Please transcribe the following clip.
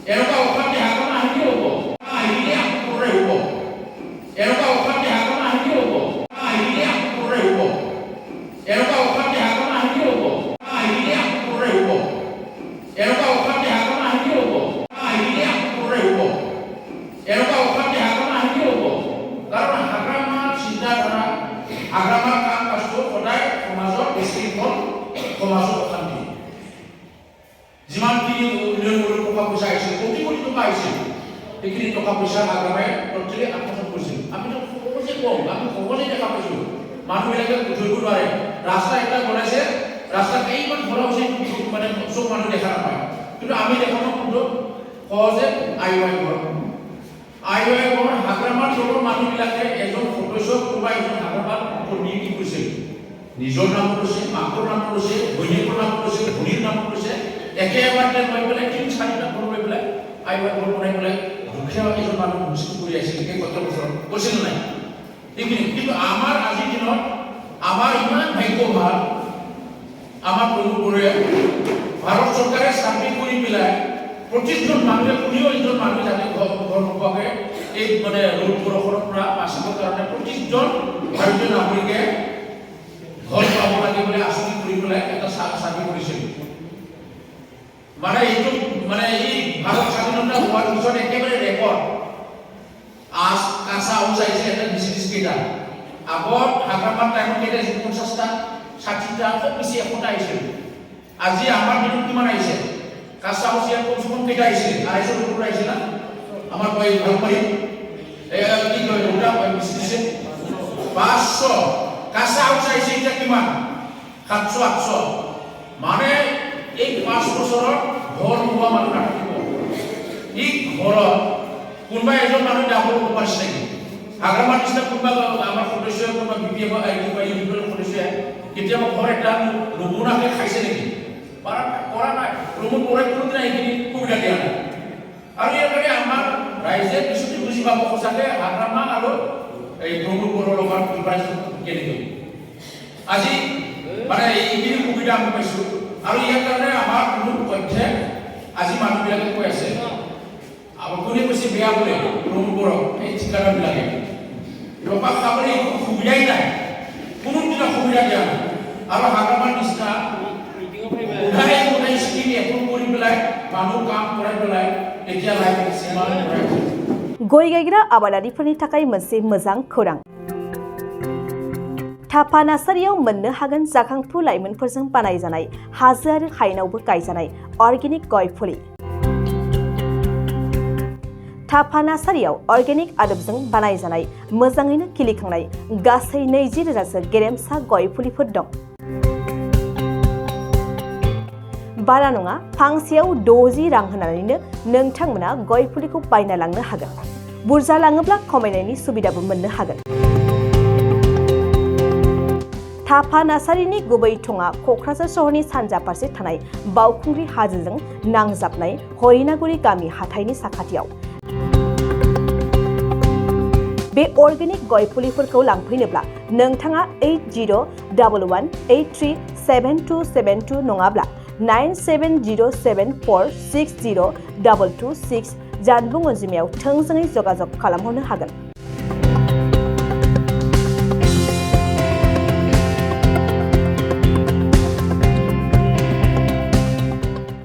Eroka okati hakama handi hobo. Ahili akure hobo. Eroka okati hakama handi hobo. Ahili akure hobo. Eroka okati hakama handi hobo. Ahili akure hobo. Eroka okati hakama handi hobo. Ahili akure hobo. Eroka okati hakama handi hobo. Karena hakama cinta karena agama kan kasto kodai kemasuk istiqomah kemasuk handi. Zaman kini ulian ulian toka pesa isi, kopi kopi toka isi. Ikini toka pesa agama percaya apa sembusin. Tapi tu fokusnya kong, tapi fokusnya toka pesa. Manu lagi tujuh dua rasta itu boleh sih, rasta kei pun boleh sih. Pada sok manu dekar apa? Itu kami dekar mana pun tu, fokusnya ayu kor agama tu manu lagi, esok fokusnya kubai esok agama pun ni ikusi. Nizor nama ikusi, makor nama ikusi, bunyi nama ikusi, bunyi nama ikusi. একেবারে মই বলে তিন চাৰিটা পঢ়িব বলে আইবা পঢ়াই বলে দুখীয়া এজন মানুহ মুসলিম কৰি আছিল এই কত বছৰ কৈছিল নাই কিন্তু আমাৰ আজি দিনত আমাৰ ইমান ভাগ্য ভাল আমাৰ প্ৰভু বৰুৱাই ভাৰত চৰকাৰে চাকৰি কৰি পেলাই প্ৰতিজন মানুহে কোনেও এজন মানুহ যাতে ঘৰ নোপোৱাকে এই মানে ৰোড বৰষুণৰ পৰা বাচিবৰ কাৰণে প্ৰতিজন ভাৰতীয় নাগৰিকে ঘৰ পাব লাগে বুলি আঁচনি কৰি পেলাই এটা চাকৰি কৰিছিল মানে এইটো মানে এই ভাৰত স্বাধীনতা হোৱাৰ পিছত একেবাৰে ৰেকৰ্ড কাঁচা হাউচ আহিছে এটা বিচিডিছ কেইটা আগত হাগ্ৰামাৰ টাইমত কেইটা 50টা 60টা খুব বেছি 100টা আহিছিল আজি আমাৰ দিনত কিমান আহিছে কাঁচা হাউচ ইয়াত কম কেইটা আহিছিল 250 ওপৰত আহিছে না আমাৰ কয় ভাল পাৰি কি কয় ওটা বিচিডিছে 500 কাঁচা হাউচ আহিছে এটা কিমান 700 800 মানে এই 5 বছৰত ঘৰ নোহোৱা মানুহ নাথাকিব এই ঘৰত কোনোবা এজন মানুহ যাব পাৰিছে নেকি হাগ্ৰামাৰ নিচিনা কোনোবা আমাৰ সদস্য কোনোবা বিপিএফ বা ইউনিয়নৰ সদস্য কেতিয়াবা ঘৰ এটা নবনাকে খাইছে নেকি কৰা নাই ৰুমত পৰে কোনোদিন এইখিনি সুবিধা দিয়া নাই আৰু ইয়াৰ কাৰণে আমাৰ ৰাইজে কিছুটি বুজি পাব সঁচাকে হাগ্ৰামা আৰু এই ব্ৰহ্মপুৰৰ লগত কম্পাৰিজন কেনেকৈ আজি মানে এইখিনি সুবিধা আমি পাইছোঁ আৰু ইয়াৰ কাৰণে আমাৰ কোনো পক্ষে আজি মানুহবিলাকে কৈ আছে কোনে কৈছে বেয়া বোলে ব্ৰহ্মপুৰক এই ঠিকাদাৰবিলাকে ৰপা খাবলৈ সুবিধাই নাই কোনো দিনা সুবিধা দিয়া নাই আৰু হাগ্ৰামাৰ নিচিনা উঠাই স্কিম এপ্ৰুভ কৰি পেলাই মানুহ কাম কৰাই পেলাই এতিয়া লাইফ সীমা কৰাইছে गय गायग्रा आबादारिफोरनि थाखाय मोनसे मोजां खौरां थापा नार्सारियाव मोननो हागोन जाखांफु लाइमोनफोरजों बानायजानाय हाजो आरो हायेनावबो गायजानाय अर्गेनिक गय फुलि थापा नार्सारियाव अर्गेनिक आदबजों बानायजानाय मोजाङैनो खिलिखांनाय गासै 20,000सो गेरेमसा गय फुलिफोर दं बारा नङा फांसेयाव 60 रां होनानैनो नोंथांमोना गय फुलिखौ बायना लांनो हागोन बुरजा लाङोब्ला खमायनायनि सुबिदाबो मोननो हागोन थापा नार्सारिनि गुबै थङा क'क्राझार सहरनि सानजा फारसे थानाय बावखुंग्रि हाजोजों नांजाबनाय हरिनागुरि गामि हाथाइनि साखाथियाव बे अर्गेनिक गय फुलिफोरखौ लांफैनोब्ला नोंथाङा 8011837272 नङाब्ला 9707460226 जानबुं अनजिमायाव थोंजोङै जगाजग खालामहरनो हागोन